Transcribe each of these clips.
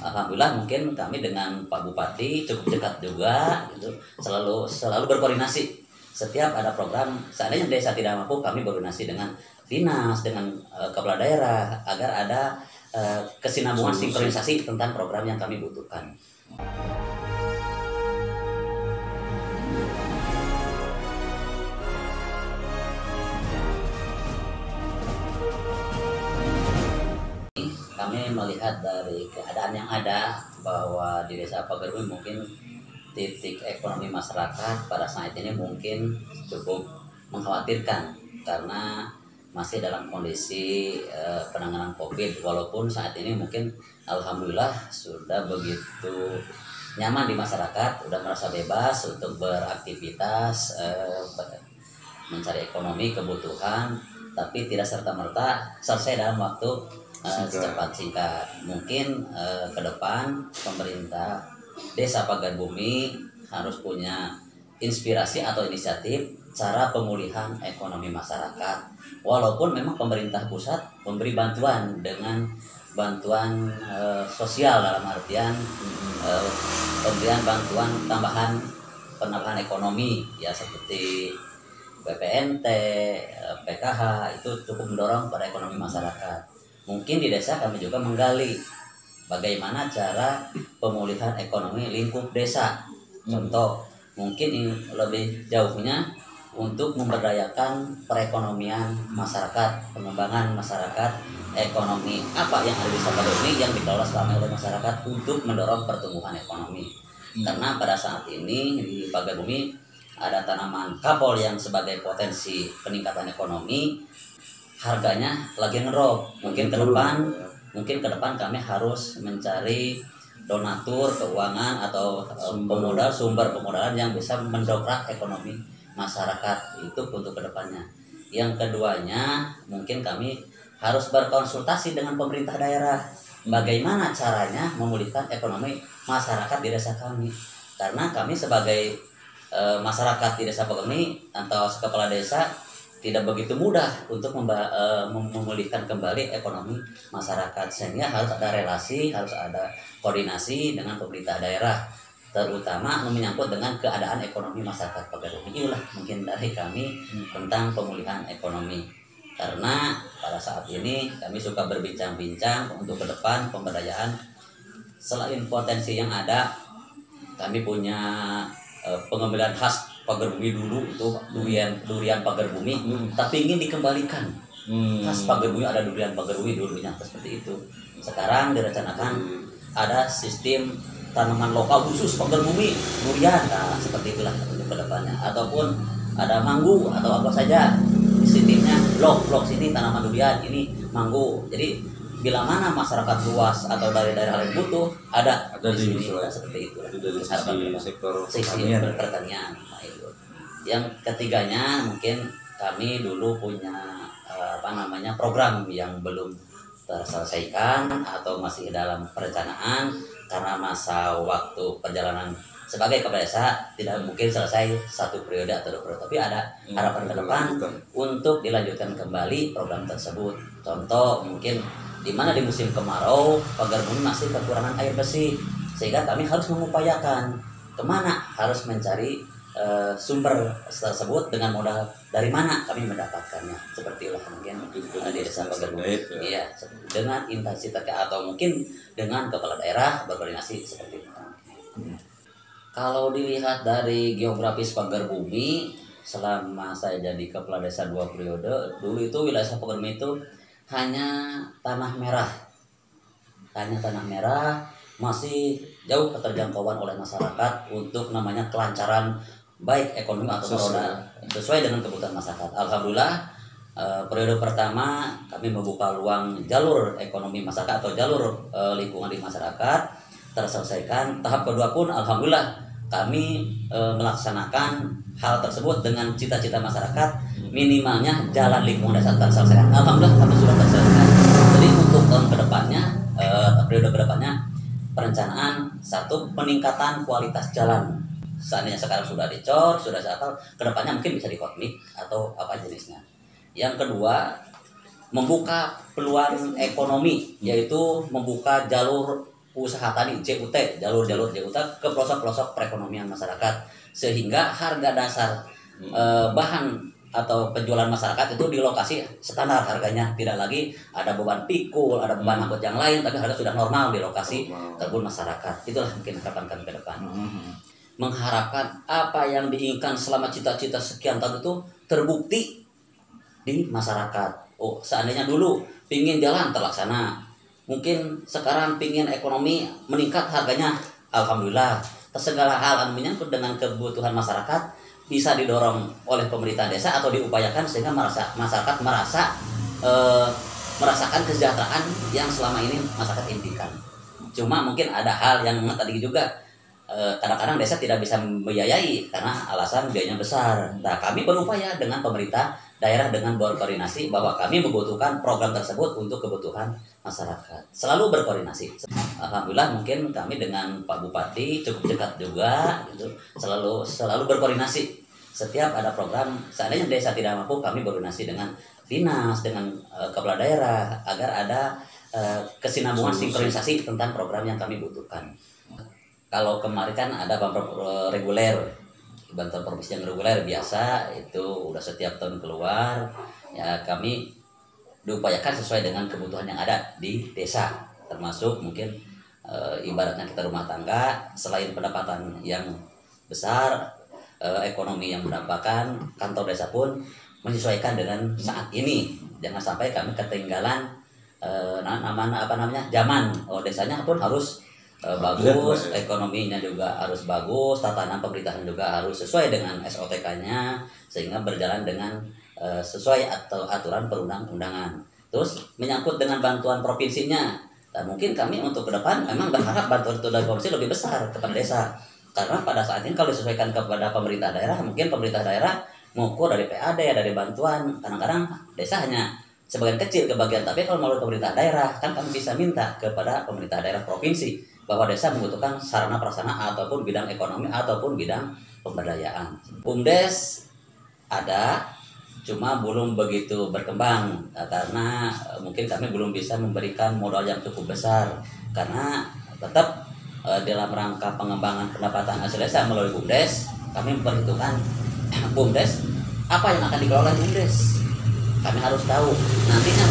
alhamdulillah mungkin kami dengan Pak Bupati cukup dekat juga gitu. Selalu berkoordinasi. Setiap ada program, seandainya desa tidak mampu, kami berkoordinasi dengan dinas, dengan kepala daerah agar ada kesinambungan sinkronisasi tentang program yang kami butuhkan. Kami melihat dari keadaan yang ada bahwa di Desa Pagerumi mungkin titik ekonomi masyarakat pada saat ini mungkin cukup mengkhawatirkan karena masih dalam kondisi penanganan COVID, walaupun saat ini mungkin alhamdulillah sudah begitu nyaman di masyarakat, sudah merasa bebas untuk beraktivitas, mencari ekonomi kebutuhan, tapi tidak serta-merta selesai dalam waktu secepat singkat. Mungkin ke depan pemerintah Desa Pagerbumi harus punya inspirasi atau inisiatif cara pemulihan ekonomi masyarakat. Walaupun memang pemerintah pusat memberi bantuan dengan bantuan sosial dalam artian pemberian bantuan penambahan ekonomi ya seperti BPNT, PKH itu cukup mendorong pada ekonomi masyarakat. Mungkin di desa kami juga menggali bagaimana cara pemulihan ekonomi lingkup desa. Contoh, mungkin lebih jauhnya untuk memberdayakan perekonomian masyarakat, pengembangan masyarakat ekonomi. Apa yang ada di Desa Pagerumi yang dikelola selama oleh masyarakat untuk mendorong pertumbuhan ekonomi. Karena pada saat ini di Pagerumi ada tanaman kapol yang sebagai potensi peningkatan ekonomi, harganya lagi ngerok. Mungkin ke depan kami harus mencari donatur keuangan atau sumber pemodalan yang bisa mendongkrak ekonomi masyarakat itu untuk kedepannya. Yang keduanya mungkin kami harus berkonsultasi dengan pemerintah daerah bagaimana caranya memulihkan ekonomi masyarakat di desa kami, karena kami sebagai masyarakat di Desa Pagerumi atau kepala desa tidak begitu mudah untuk memulihkan kembali ekonomi masyarakat, sehingga harus ada relasi, harus ada koordinasi dengan pemerintah daerah, terutama menyangkut dengan keadaan ekonomi masyarakat Pagerumi. Inilah mungkin dari kami tentang pemulihan ekonomi, karena pada saat ini kami suka berbincang-bincang untuk ke depan pemberdayaan. Selain potensi yang ada, kami punya pengambilan khas Pagerbumi dulu itu durian Pagerbumi, tapi ingin dikembalikan. Khas Pagerbumi, ada durian Pagerbumi dulunya seperti itu. Sekarang direncanakan ada sistem tanaman lokal khusus Pagerbumi durian, nah seperti itulah untuk kedepannya. Ataupun ada manggu atau apa saja, sistemnya blok sini tanaman durian, ini manggu. Jadi bila mana masyarakat luas atau dari daerah lain butuh, ada di sini seperti itu. Dari sektor pertanian. Yang ketiganya mungkin kami dulu punya program yang belum terselesaikan atau masih dalam perencanaan karena masa waktu perjalanan sebagai kepala desa tidak mungkin selesai 1 periode atau 2 periode, tapi ada harapan ke depan untuk dilanjutkan kembali program tersebut. Contoh mungkin di mana di musim kemarau Pagerbumi masih kekurangan air bersih, sehingga kami harus mengupayakan kemana harus mencari sumber tersebut dengan modal dari mana kami mendapatkannya. Seperti itulah mungkin di Desa Pagerbumi. Iya, dengan intensitas atau mungkin dengan kepala daerah berkoordinasi seperti itu. Kalau dilihat dari geografis Pagerbumi, selama saya jadi kepala desa 2 periode, dulu itu wilayah Pagerbumi itu hanya tanah merah, masih jauh keterjangkauan oleh masyarakat untuk namanya kelancaran baik ekonomi atau roda sesuai dengan kebutuhan masyarakat. Alhamdulillah periode pertama kami membuka ruang jalur ekonomi masyarakat atau jalur lingkungan di masyarakat terselesaikan. Tahap kedua pun alhamdulillah kami melaksanakan hal tersebut dengan cita-cita masyarakat, minimalnya jalan lingkungan desa terselesaikan. Alhamdulillah kami sudah terselesaikan. Jadi untuk tahun kedepannya, periode kedepannya perencanaan satu, peningkatan kualitas jalan. Seandainya sekarang sudah dicor, sudah sakal, kedepannya mungkin bisa dikonik atau apa jenisnya. Yang kedua, membuka peluang ekonomi, yaitu membuka jalur usaha tani JUT, jalur-jalur JUT ke pelosok-pelosok perekonomian masyarakat, sehingga harga dasar bahan atau penjualan masyarakat itu di lokasi standar harganya, tidak lagi ada beban pikul, ada beban angkut yang lain, tapi harga sudah normal di lokasi kebun masyarakat. Itulah mungkin harapan kami ke depan. Mengharapkan apa yang diinginkan selama cita-cita sekian tahun itu terbukti di masyarakat. Oh, seandainya dulu pingin jalan terlaksana, mungkin sekarang pingin ekonomi meningkat harganya, alhamdulillah. Segala hal yang menyangkut dengan kebutuhan masyarakat bisa didorong oleh pemerintah desa atau diupayakan sehingga masyarakat merasakan kesejahteraan yang selama ini masyarakat impikan. Cuma mungkin ada hal yang tadi juga kadang-kadang desa tidak bisa membiayai karena alasan biayanya besar. Nah, kami berupaya dengan pemerintah daerah dengan berkoordinasi bahwa kami membutuhkan program tersebut untuk kebutuhan masyarakat. Selalu berkoordinasi. Alhamdulillah mungkin kami dengan Pak Bupati cukup dekat juga, gitu. Selalu berkoordinasi. Setiap ada program, seandainya desa tidak mampu, kami berkoordinasi dengan dinas, dengan kepala daerah agar ada kesinambungan sinkronisasi tentang program yang kami butuhkan. Kalau kemarin kan ada bantuan reguler, bantuan provinsi yang reguler biasa itu udah setiap tahun keluar, ya kami diupayakan sesuai dengan kebutuhan yang ada di desa, termasuk mungkin ibaratnya kita rumah tangga, selain pendapatan yang besar, ekonomi yang mendapatkan, kantor desa pun menyesuaikan dengan saat ini. Jangan sampai kami ketinggalan zaman. Oh, desanya pun harus bagus, ekonominya juga harus bagus, tatanan pemerintahan juga harus sesuai dengan SOTK-nya sehingga berjalan dengan sesuai atau aturan perundang-undangan. Terus menyangkut dengan bantuan provinsinya, nah, mungkin kami untuk ke depan memang berharap bantuan itu dari provinsi lebih besar kepada desa. Karena pada saat ini kalau disesuaikan kepada pemerintah daerah, mungkin pemerintah daerah mengukur dari PAD, dari bantuan, kadang-kadang desa hanya sebagian kecil kebagian, tapi kalau melalui pemerintah daerah kan kami bisa minta kepada pemerintah daerah provinsi bahwa desa membutuhkan sarana prasarana ataupun bidang ekonomi ataupun bidang pemberdayaan. BUMDes ada, cuma belum begitu berkembang karena mungkin kami belum bisa memberikan modal yang cukup besar, karena tetap dalam rangka pengembangan pendapatan hasil desa melalui BUMDes, kami memperhitungkan BUMDes apa yang akan dikelola BUMDes. Kami harus tahu nantinya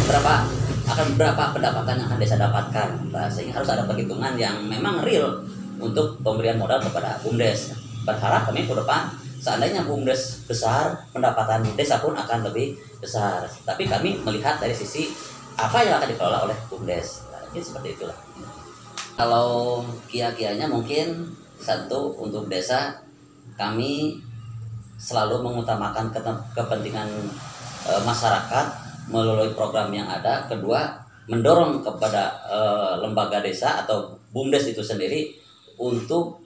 berapa pendapatan yang akan desa dapatkan. Nah, sehingga harus ada perhitungan yang memang real untuk pemberian modal kepada BUMDes. Berharap kami ke depan seandainya BUMDes besar, pendapatan desa pun akan lebih besar. Tapi kami melihat dari sisi apa yang akan dikelola oleh BUMDes. Nah, ini seperti itulah. Kalau kia-kianya mungkin satu, untuk desa kami selalu mengutamakan kepentingan masyarakat melalui program yang ada. Kedua, mendorong kepada lembaga desa atau BUMDes itu sendiri untuk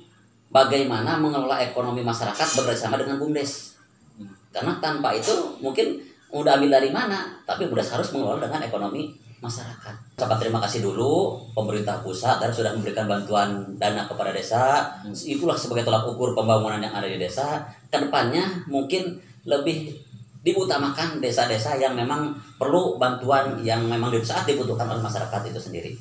bagaimana mengelola ekonomi masyarakat bekerjasama dengan BUMDes. Karena tanpa itu mungkin udah ambil dari mana, tapi BUMDes harus mengelola dengan ekonomi masyarakat. Saya terima kasih dulu pemerintah pusat dan sudah memberikan bantuan dana kepada desa. Itulah sebagai tolak ukur pembangunan yang ada di desa. Kedepannya mungkin lebih diutamakan desa-desa yang memang perlu bantuan yang memang saat dibutuhkan oleh masyarakat itu sendiri.